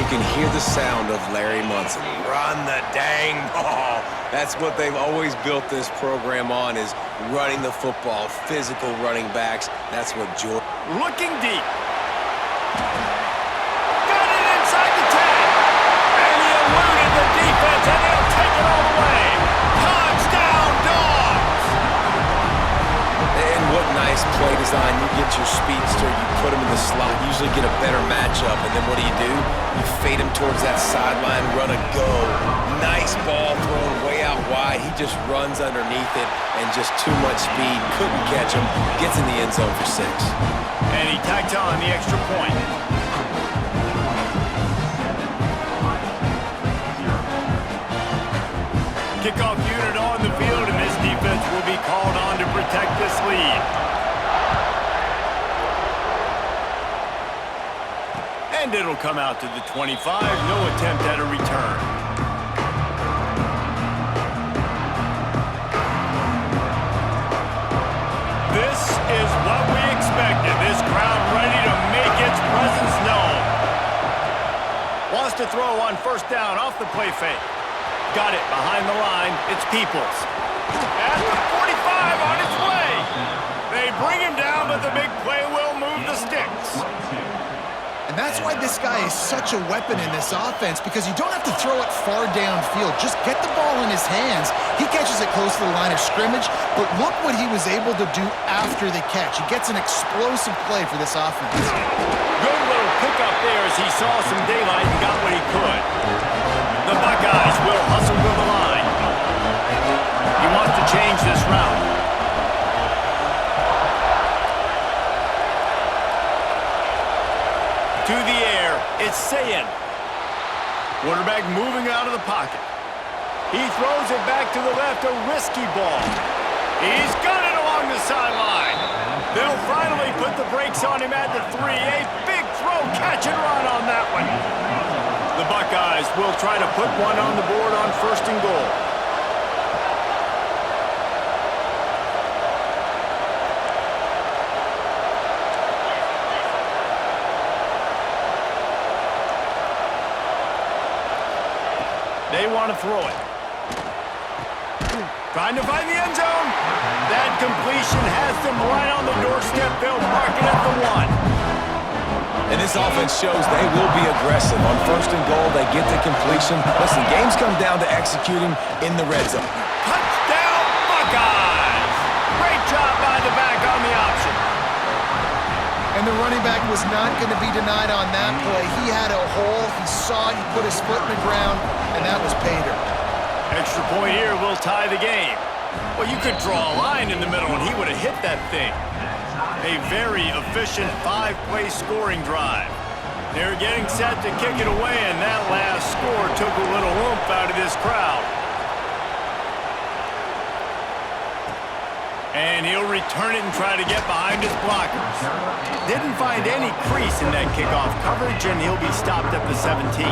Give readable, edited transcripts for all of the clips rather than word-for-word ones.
can hear the sound of Larry Munson. Run the dang ball. That's what they've always built this program on, is running the football, physical running backs. That's what Georgia... Looking deep. Got it inside the 10. And he eluded the defense, and he'll take it all the way. Touchdown, Dogs! And what nice play design. You get your speedster, you put him in the slot, usually get a better matchup, and then what do? You fade him towards that sideline, run a go. Nice ball thrown way out wide. He just runs underneath it, and just too much speed. Couldn't catch him. Gets in the end zone for 6. And he tacked on the extra point. Kickoff unit on the field, and this defense will be called on to protect this lead. And it'll come out to the 25. No attempt at a return. This is what we expected. This crowd ready to make its presence known. Wants to throw on first down off the play fake. Got it behind the line. It's Peoples. At the 45 on its way. They bring him down, but the big play will move the sticks. And that's why this guy is such a weapon in this offense, because you don't have to throw it far downfield. Just get the ball in his hands. He catches it close to the line of scrimmage, but look what he was able to do after the catch. He gets an explosive play for this offense. Good little pickup there as he saw some daylight and got what he could. The Buckeyes will hustle to the line. He wants to change this route. To the air, it's Sayin. Quarterback moving out of the pocket. He throws it back to the left, a risky ball. He's got it along the sideline. They'll finally put the brakes on him at the 3. A big throw, catch and run on that one. The Buckeyes will try to put one on the board on 1st and goal. They want to throw it. Trying to find the end zone. That completion has them right on the doorstep. They'll mark it at the 1. And this offense shows they will be aggressive. On 1st and goal, they get the completion. Listen, games come down to executing in the red zone. Touchdown, Buckeyes! Great job by the back on the option. And the running back was not going to be denied on that play. He had a hole. He saw it. He put his foot in the ground, and that was pay dirt. Extra point here will tie the game. Well, you could draw a line in the middle, and he would have hit that thing. A very efficient 5-play scoring drive. They're getting set to kick it away, and that last score took a little oomph out of this crowd. And he'll return it and try to get behind his blockers. Didn't find any crease in that kickoff coverage, and he'll be stopped at the 17.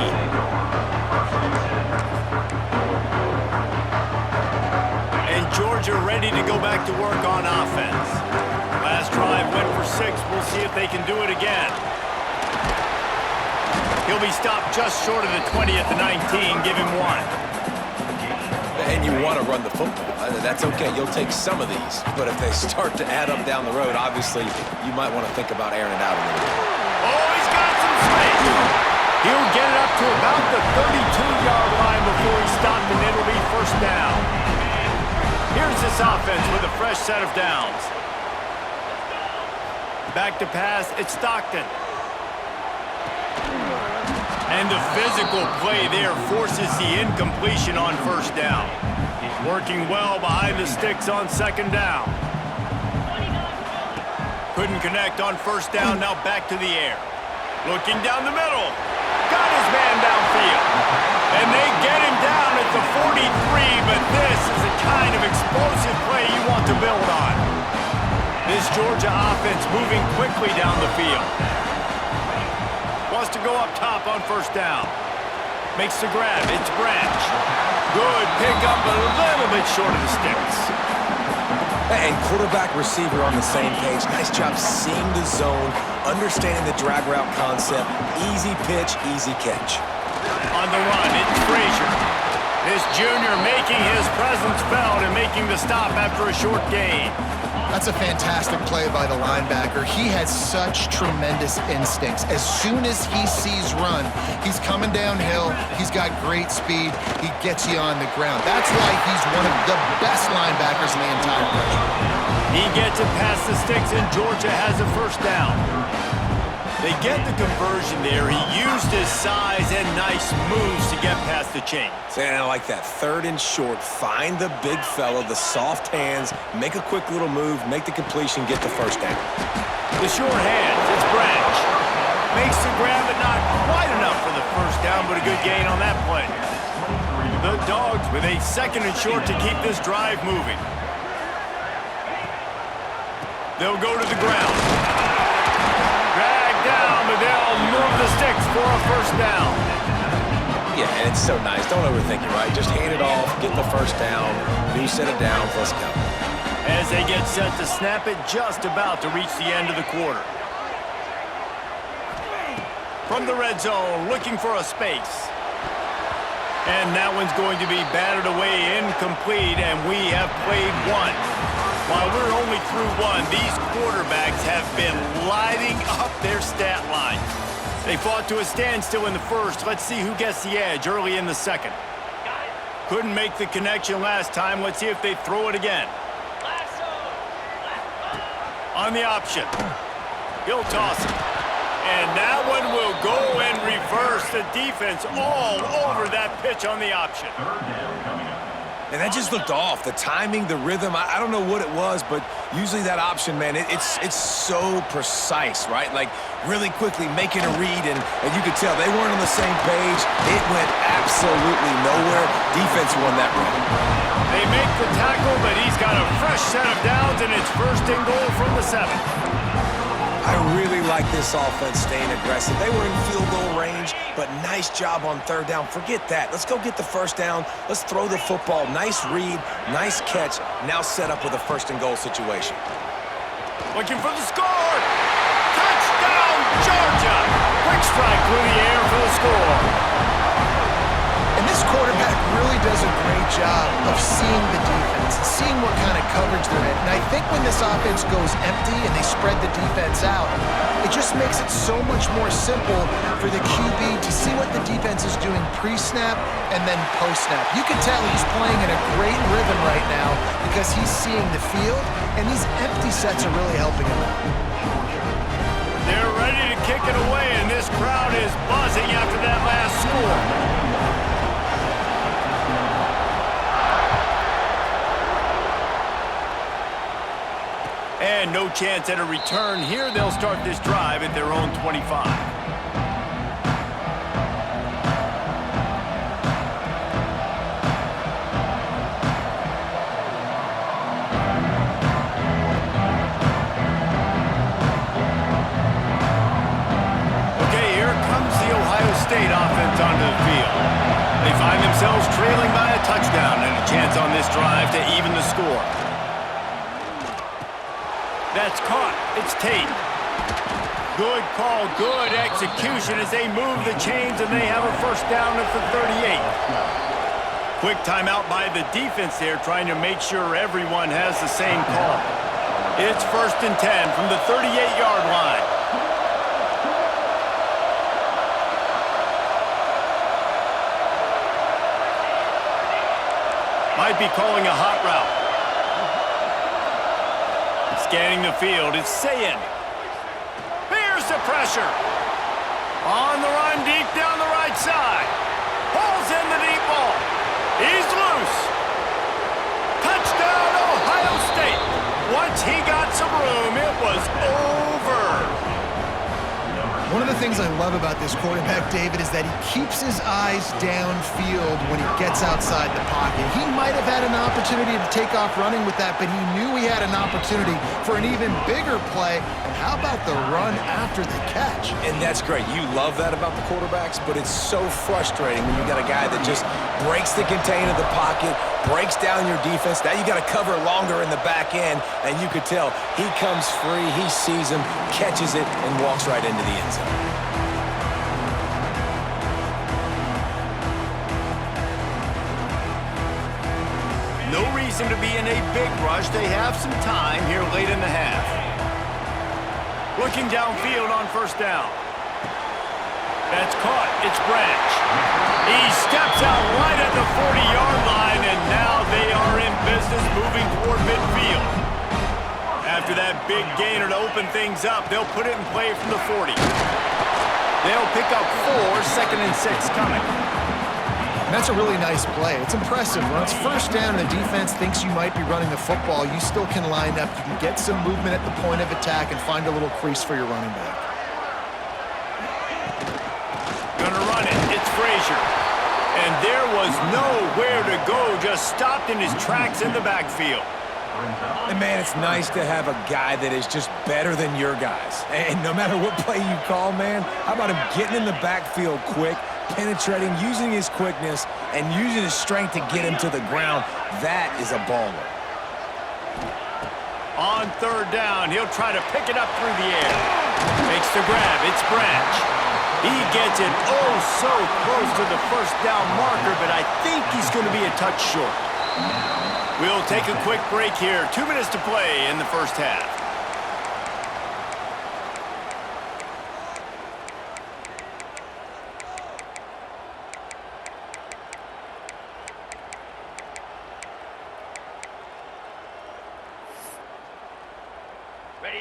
And Georgia ready to go back to work on offense. Last drive went for 6. We'll see if they can do it again. He'll be stopped just short of the 20 at the 19. Give him 1. And you want to run the football. That's okay. You'll take some of these. But if they start to add up down the road, obviously, you might want to think about airing it out a little bit. Oh, he's got some space. He'll get it up to about the 32-yard line before he's stopped, and it'll be 1st down. Here's this offense with a fresh set of downs. Back to pass, it's Stockton. And the physical play there forces the incompletion on 1st down. Working well behind the sticks on 2nd down. Couldn't connect on 1st down, now back to the air. Looking down the middle. Got his man downfield. And they get him down at the 43, but this is the kind of explosive play you want to build on. This Georgia offense moving quickly down the field. Wants to go up top on 1st down. Makes the grab. It's Branch. Good pickup, a little bit short of the sticks. And quarterback receiver on the same page. Nice job seeing the zone, understanding the drag route concept. Easy pitch, easy catch. On the run, it's Frazier. This junior making his presence felt and making the stop after a short gain. That's a fantastic play by the linebacker. He has such tremendous instincts. As soon as he sees run, he's coming downhill. He's got great speed. He gets you on the ground. That's why he's one of the best linebackers in the entire country. He gets it past the sticks, and Georgia has a first down. They get the conversion there. He used his size and nice moves to get past the chains. And I like that. 3rd and short. Find the big fella, the soft hands, make a quick little move, make the completion, get the first down. The short hands, it's Branch. Makes the grab, but not quite enough for the first down, but a good gain on that play. The Dogs with a 2nd and short to keep this drive moving. They'll go to the ground. Down, but they'll move the sticks for a first down. Yeah, and it's so nice. Don't overthink it, right? Just hand it off, get the first down, new set of downs, let's go. As they get set to snap it, just about to reach the end of the quarter. From the red zone, looking for a space. And that one's going to be batted away incomplete, and we have played one. While we're only through one, these quarterbacks have been lighting up their stat line. They fought to a standstill in the first. Let's see who gets the edge early in the second. Couldn't make the connection last time. Let's see if they throw it again. On the option. He'll toss it. And that one will go and reverse the defense all over that pitch on the option. And that just looked off. The timing, the rhythm, I don't know what it was, but usually that option, man, it's so precise, right? Like, really quickly making a read, and you could tell they weren't on the same page. It went absolutely nowhere. Defense won that round. They make the tackle, but he's got a fresh set of downs, and it's 1st and goal from the 7. I really like this offense staying aggressive. They were in field goal range, but nice job on 3rd down. Forget that. Let's go get the first down. Let's throw the football. Nice read, nice catch. Now set up with a 1st and goal situation. Looking for the score. Touchdown, Georgia. Quick strike through the air for the score. And this quarterback really does a great job of seeing the defense, seeing what kind of coverage they're in. And I think when this offense goes empty and they spread the defense out, it just makes it so much more simple for the QB to see what the defense is doing pre-snap and then post-snap. You can tell he's playing in a great rhythm right now because he's seeing the field, and these empty sets are really helping him out. They're ready to kick it away, and this crowd is buzzing after that last score. And no chance at a return here. They'll start this drive at their own 25. Okay, here comes the Ohio State offense onto the field. They find themselves trailing by a touchdown and a chance on this drive to even the score. That's caught. It's Tate. Good call, good execution as they move the chains, and they have a first down at the 38. Quick timeout by the defense there, trying to make sure everyone has the same call. It's 1st and 10 from the 38-yard line. Might be calling a hot route. Scanning the field, it's Sayin. Here's the pressure. On the run, deep down the right side. Pulls in the deep ball. He's loose. Touchdown, Ohio State. Once he got some room, it was over. One of the the things I love about this quarterback, David, is that he keeps his eyes downfield when he gets outside the pocket. He might have had an opportunity to take off running with that, but he knew he had an opportunity for an even bigger play. And how about the run after the catch? And that's great. You love that about the quarterbacks, but it's so frustrating when you got a guy that just breaks the contain of the pocket, breaks down your defense. Now you got to cover longer in the back end, and you could tell he comes free, he sees him, catches it, and walks right into the end zone. No reason to be in a big rush. They have some time here late in the half. Looking downfield on first down. That's caught. It's Branch. He steps out right at the 40-yard line, and now they are in business moving toward midfield. After that big gainer to open things up, they'll put it in play from the 40. They'll pick up 4, 2nd and 6 coming. And that's a really nice play. It's impressive. When it's first down and the defense thinks you might be running the football, you still can line up. You can get some movement at the point of attack and find a little crease for your running back. Gonna run it. It's Frazier. And there was nowhere to go. Just stopped in his tracks in the backfield. And, man, it's nice to have a guy that is just better than your guys. And no matter what play you call, man, how about him getting in the backfield quick, penetrating, using his quickness, and using his strength to get him to the ground? That is a baller. On third down, he'll try to pick it up through the air. Makes the grab. It's Branch. He gets it oh so close to the first down marker, but I think he's going to be a touch short. We'll take a quick break here. 2 minutes to play in the first half.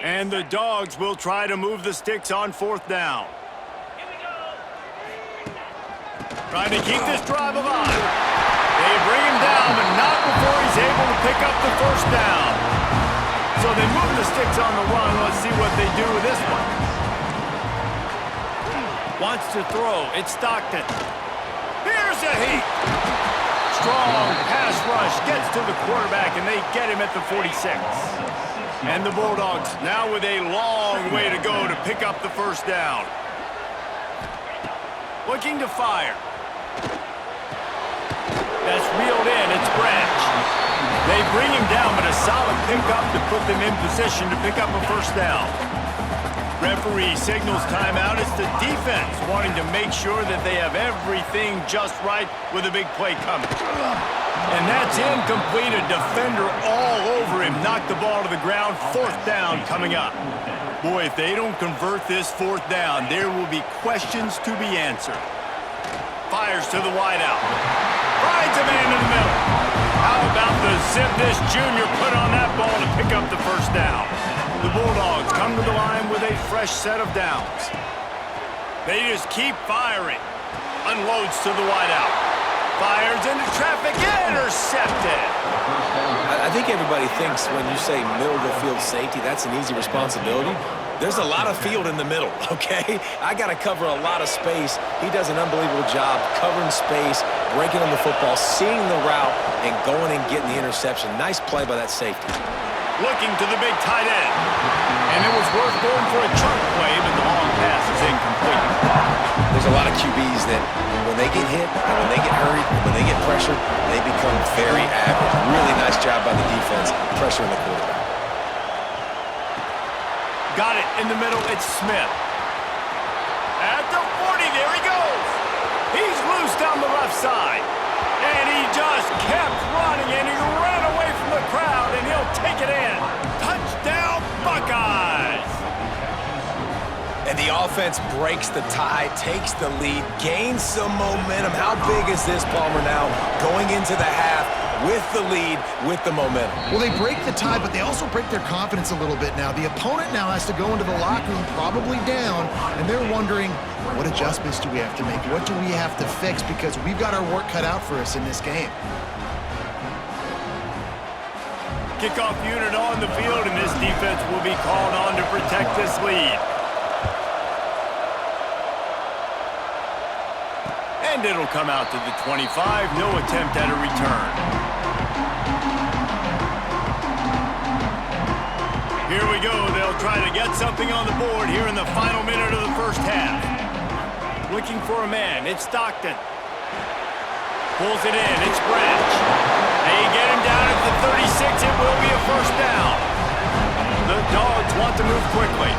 And the Dogs will try to move the sticks on fourth down. Trying to keep this drive alive. They bring him down, but not before he's able to pick up the first down. So they move the sticks on the run. Let's see what they do with this one. Wants to throw. It's Stockton. Here's a heat. Strong pass rush gets to the quarterback, and they get him at the 46. And the Bulldogs now with a long way to go to pick up the first down. Looking to fire. That's reeled in. It's Branch. They bring him down, but a solid pickup to put them in position to pick up a first down. Referee signals timeout. It's the defense wanting to make sure that they have everything just right with a big play coming. And that's incomplete. A defender all over him. Knocked the ball to the ground. Fourth down coming up. Boy, if they don't convert this fourth down, there will be questions to be answered. Fires to the wideout. Finds a man in the middle. How about the zip this junior put on that ball to pick up the first down? The Bulldogs come to the line with a fresh set of downs. They just keep firing. Unloads to the wideout. Fires into traffic. Intercepted. I think everybody thinks when you say middle of the field safety, that's an easy responsibility. There's a lot of field in the middle, okay? I got to cover a lot of space. He does an unbelievable job covering space, breaking on the football, seeing the route, and going and getting the interception. Nice play by that safety. Looking to the big tight end. And it was worth going for a chunk play, but the long pass is incomplete. There's a lot of QBs that when they get hit, and when they get hurried, and when they get pressured, they become very average. Really nice job by the defense, pressuring the quarterback. Got it in the middle. It's Smith. At the 40, there he goes. He's loose down the left side. And he just kept running, and he ran away from the crowd, and he'll take it in. Touchdown, Buckeyes! And the offense breaks the tie, takes the lead, gains some momentum. How big is this, Palmer, now going into the half with the lead, with the momentum? Well, they break the tie, but they also break their confidence a little bit now. The opponent now has to go into the locker room probably down, and they're wondering, what adjustments do we have to make? What do we have to fix? Because we've got our work cut out for us in this game. Kickoff unit on the field, and this defense will be called on to protect this lead. And it'll come out to the 25. No attempt at a return. Here we go. They'll try to get something on the board here in the final minute of the first half. Looking for a man. It's Stockton. Pulls it in. It's Branch. They get him down at the 36. It will be a first down. The Dogs want to move quickly.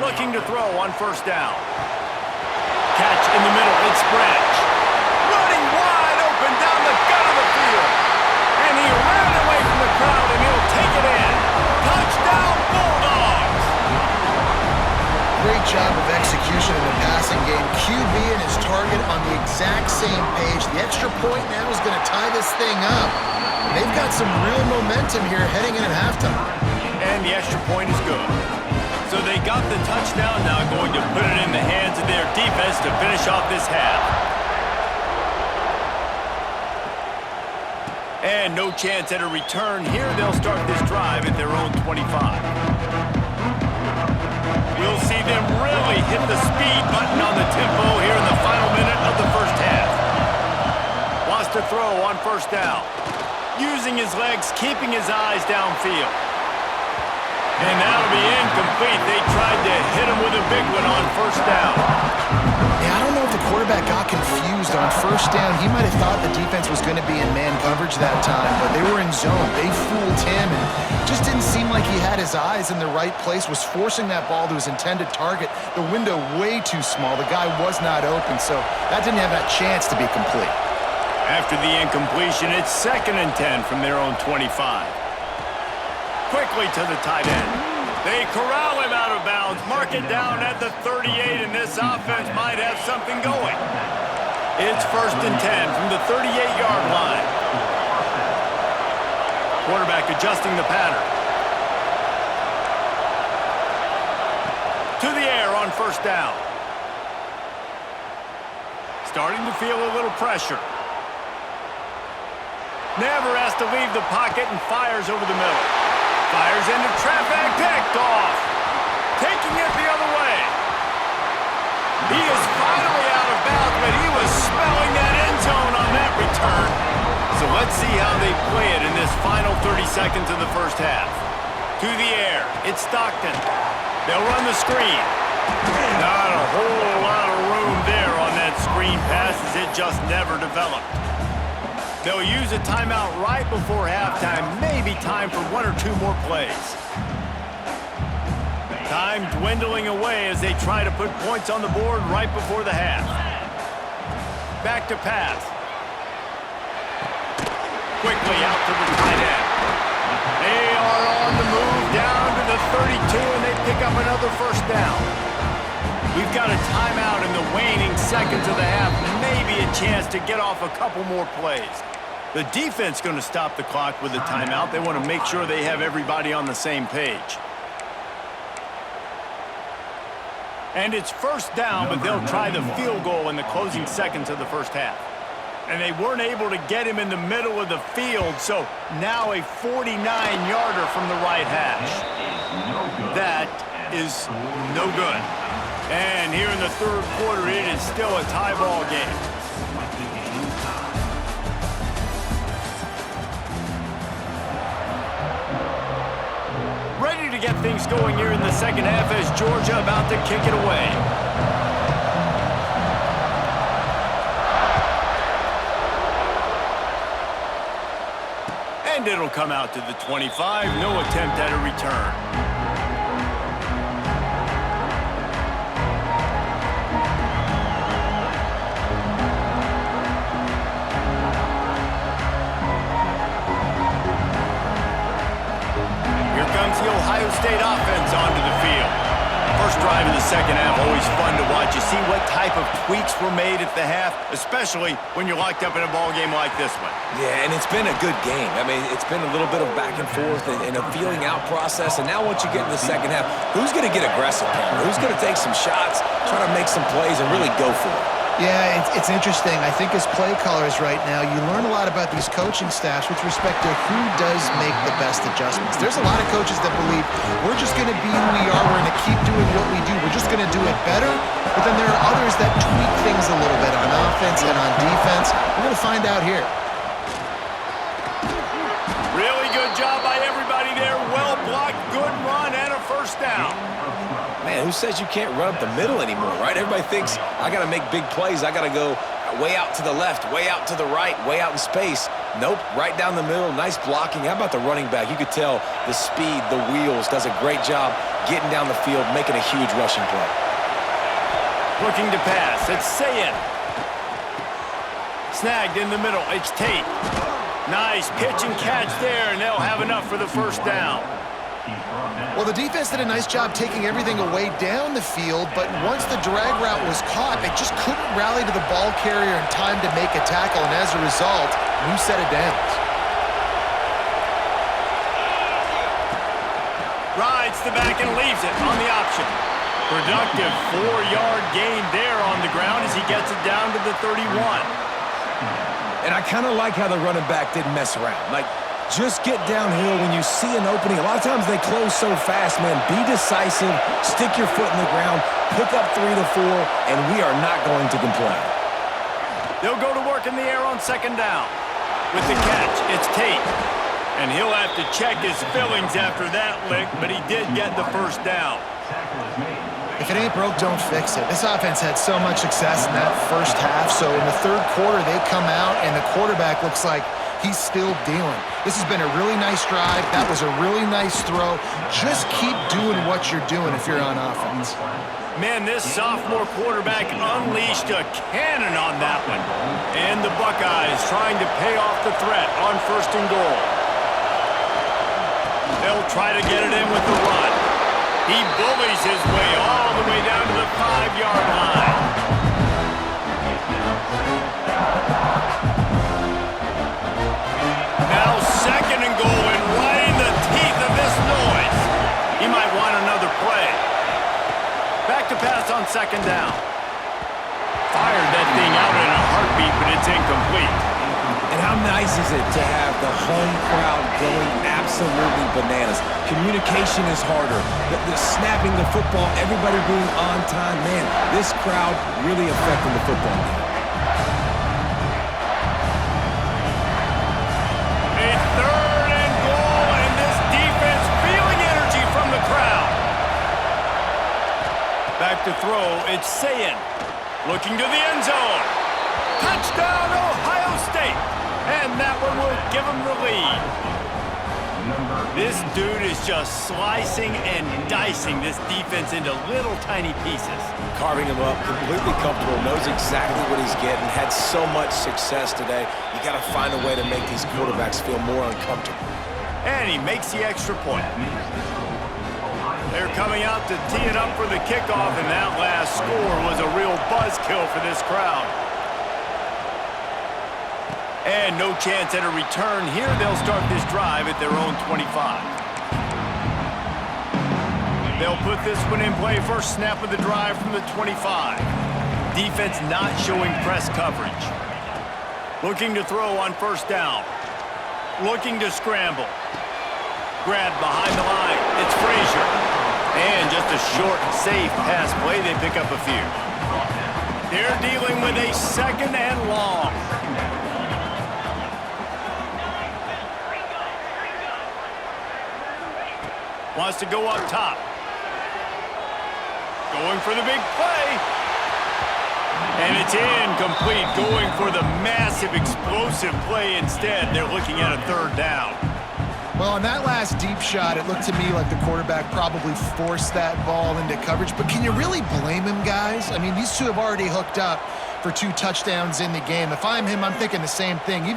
Looking to throw on first down. Catch in the middle. It's Branch. Running wide open down the gut of the field. And he ran away from the crowd, and he'll take it in. Touchdown, Bulldogs! Great job of execution in the passing game. QB and his target on the exact same page. The extra point now is going to tie this thing up. They've got some real momentum here heading in at halftime. And the extra point is good. So they got the touchdown, now going to put it in the hands of their defense to finish off this half. And no chance at a return here. They'll start this drive at their own 25. We'll see them really hit the speed button on the tempo here in the final minute of the first half. Wants to throw on first down. Using his legs, keeping his eyes downfield. And that'll be incomplete. They tried to hit him with a big one on first down. Yeah, I don't know if the quarterback got confused on first down. He might have thought the defense was going to be in man coverage that time, but they were in zone. They fooled him and just didn't seem like he had his eyes in the right place, was forcing that ball to his intended target. The window way too small. The guy was not open, so that didn't have that chance to be complete. After the incompletion, it's 2nd and 10 from their own 25. Quickly to the tight end. They corral him out of bounds, mark it down at the 38, and this offense might have something going. It's 1st and 10 from the 38-yard line. Quarterback adjusting the pattern. To the air on first down. Starting to feel a little pressure. Never has to leave the pocket and fires over the middle. Fires into traffic, picked off. Taking it the other way. He is finally out of bounds, but he was smelling that end zone on that return. So let's see how they play it in this final 30 seconds of the first half. To the air, it's Stockton. They'll run the screen. Not a whole lot of room there on that screen pass as it just never developed. They'll use a timeout right before halftime, maybe time for 1 or 2 more plays. Time dwindling away as they try to put points on the board right before the half. Back to pass. Quickly out to the tight end. They are on the move down to the 32, and they pick up another first down. We've got a timeout in the waning seconds of the half, maybe a chance to get off a couple more plays. The defense going to stop the clock with a timeout. They want to make sure they have everybody on the same page. And it's first down, but they'll try the field goal in the closing seconds of the first half. And they weren't able to get him in the middle of the field, so now a 49-yarder from the right hash. That is no good. And here in the third quarter, it is still a tie ball game. Ready to get things going here in the second half as Georgia about to kick it away. And it'll come out to the 25. No attempt at a return. The Ohio State offense onto the field. First drive of the second half, always fun to watch. You see what type of tweaks were made at the half, especially when you're locked up in a ball game like this one. Yeah, and it's been a good game. I mean, it's been a little bit of back and forth and a feeling out process. And now once you get in the second half, who's going to get aggressive? Who's going to take some shots, try to make some plays, and really go for it? Yeah, it's interesting. I think as play callers right now, you learn a lot about these coaching staffs with respect to who does make the best adjustments. There's a lot of coaches that believe we're just going to be who we are. We're going to keep doing what we do. We're just going to do it better. But then there are others that tweak things a little bit on offense and on defense. We're going to find out here. Really good job by everybody there. Well blocked, good run, and a first down. Man, who says you can't run up the middle anymore, right? Everybody thinks I got to make big plays. I got to go way out to the left, way out to the right, way out in space. Nope, right down the middle. Nice blocking. How about the running back? You could tell the speed, the wheels, does a great job getting down the field, making a huge rushing play. Looking to pass. It's Sayin. Snagged in the middle. It's Tate. Nice pitch and catch there, and they'll have enough for the first down. Well, the defense did a nice job taking everything away down the field, but once the drag route was caught, they just couldn't rally to the ball carrier in time to make a tackle, and as a result, new set of downs. Rides the back and leaves it on the option. Productive 4-yard gain there on the ground as he gets it down to the 31. And I kind of like how the running back didn't mess around. Like, just get downhill when you see an opening. A lot of times they close so fast, man. Be decisive, stick your foot in the ground, pick up 3 to 4, and we are not going to complain. They'll go to work in the air on second down. With the catch, it's Tate. And he'll have to check his fillings after that lick, but he did get the first down. If it ain't broke, don't fix it. This offense had so much success in that first half, so in the third quarter they come out and the quarterback looks like he's still dealing. This has been a really nice drive. That was a really nice throw. Just keep doing what you're doing if you're on offense. Man, this sophomore quarterback unleashed a cannon on that one. And the Buckeyes trying to pay off the threat on first and goal. They'll try to get it in with the run. He bullies his way all the way down to the 5-yard line. Now second and goal, and right in the teeth of this noise. He might want another play. Back to pass on second down. Fired that thing out in a heartbeat, but it's incomplete. And how nice is it to have the home crowd going absolutely bananas? Communication is harder. The snapping the football, everybody being on time. Man, this crowd really affecting the football game. A third and goal, and this defense feeling energy from the crowd. Back to throw, it's Sayin. Looking to the end zone. Touchdown, Ohio State. And that one will give him the lead. This dude is just slicing and dicing this defense into little tiny pieces. Carving him up, completely comfortable, knows exactly what he's getting, had so much success today. You got to find a way to make these quarterbacks feel more uncomfortable. And he makes the extra point. They're coming out to tee it up for the kickoff, and that last score was a real buzzkill for this crowd. And no chance at a return here. They'll start this drive at their own 25. They'll put this one in play. First snap of the drive from the 25. Defense not showing press coverage. Looking to throw on first down. Looking to scramble. Grabbed behind the line. It's Frazier. And just a short, safe pass play. They pick up a few. They're dealing with a second and long. Wants to go up top. Going for the big play. And it's incomplete. Going for the massive, explosive play instead. They're looking at a third down. Well, on that last deep shot, it looked to me like the quarterback probably forced that ball into coverage. But can you really blame him, guys? I mean, these two have already hooked up for 2 touchdowns in the game. If I'm him, I'm thinking the same thing. He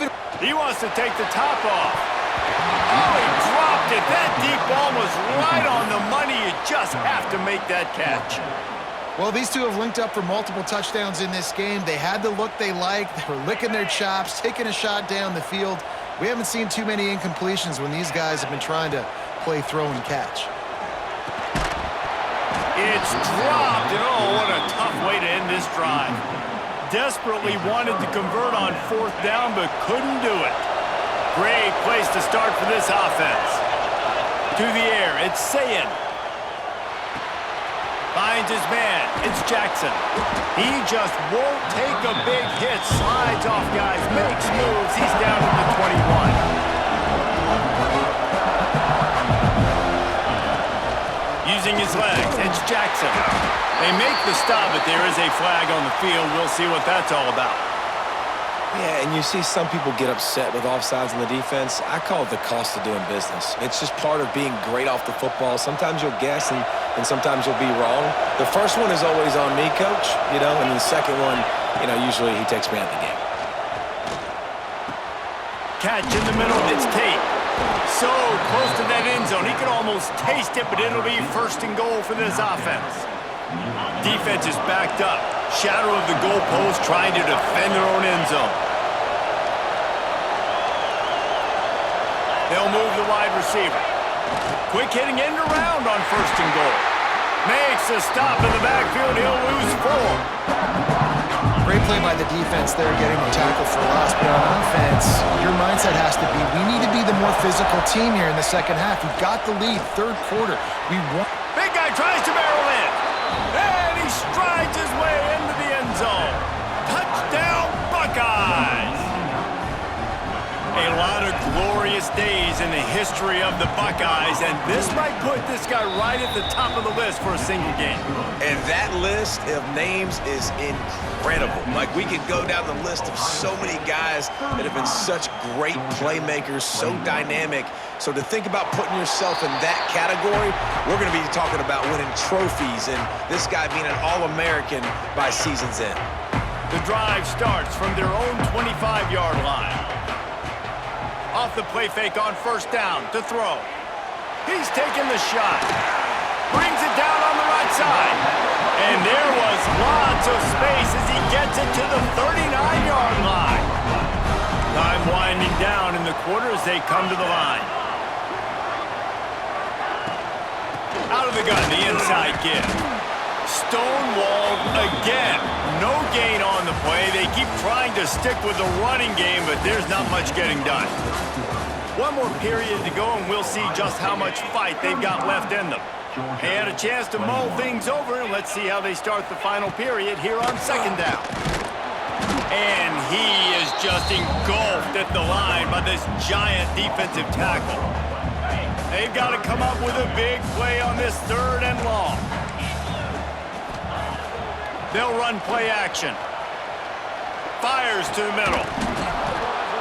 wants to take the top off. Oh, he dropped it. That deep ball was right on the money. You just have to make that catch. Well, these two have linked up for multiple touchdowns in this game. They had the look they liked. They were licking their chops, taking a shot down the field. We haven't seen too many incompletions when these guys have been trying to play throw and catch. It's dropped, and oh, what a tough way to end this drive. Desperately wanted to convert on fourth down, but couldn't do it. Great place to start for this offense. To the air, it's Sayin. Finds his man. It's Jackson. He just won't take a big hit. Slides off guys. Makes moves. He's down to the 21. Using his legs. It's Jackson. They make the stop, but there is a flag on the field. We'll see what that's all about. Yeah, and you see some people get upset with offsides in the defense. I call it the cost of doing business. It's just part of being great off the football. Sometimes you'll guess, and sometimes you'll be wrong. The first one is always on me, Coach, and the second one, usually he takes me out of the game. Catch in the middle, it's Tate. So close to that end zone. He could almost taste it, but it'll be first and goal for this offense. Defense is backed up. Shadow of the goalpost trying to defend their own end zone. They'll move the wide receiver. Quick hitting end around on first and goal. Makes a stop in the backfield. He'll lose 4. Great play by the defense there, getting the tackle for loss. But on offense, your mindset has to be, we need to be the more physical team here in the second half. We've got the lead, third quarter. We want. Big guy tries to barrel in. And he strides his way into the end zone. Touchdown, Buckeyes! A lot of glorious days in the history of the Buckeyes, and this might put this guy right at the top of the list for a single game. And that list of names is incredible. Like, we could go down the list of so many guys that have been such great playmakers, so dynamic. So to think about putting yourself in that category, we're going to be talking about winning trophies and this guy being an All-American by season's end. The drive starts from their own 25-yard line. Off the play fake on first down to throw. He's taking the shot. Brings it down on the right side. And there was lots of space as he gets it to the 39-yard line. Time winding down in the quarter as they come to the line. Out of the gun, the inside give. Stonewalled again. No gain on the play. They keep trying to stick with the running game, but there's not much getting done. One more period to go, and we'll see just how much fight they've got left in them. They had a chance to mull things over, and let's see how they start the final period here on second down. And he is just engulfed at the line by this giant defensive tackle. They've got to come up with a big play on this third and long. They'll run play action. Fires to the middle.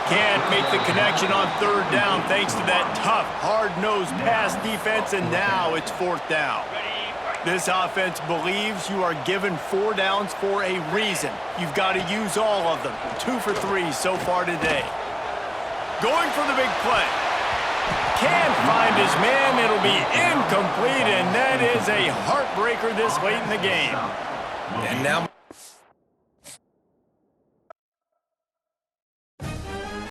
Can't make the connection on third down thanks to that tough, hard-nosed pass defense, and now it's fourth down. This offense believes you are given 4 downs for a reason. You've got to use all of them. 2 for 3 so far today. Going for the big play. Can't find his man. It'll be incomplete, and that is a heartbreaker this late in the game. And now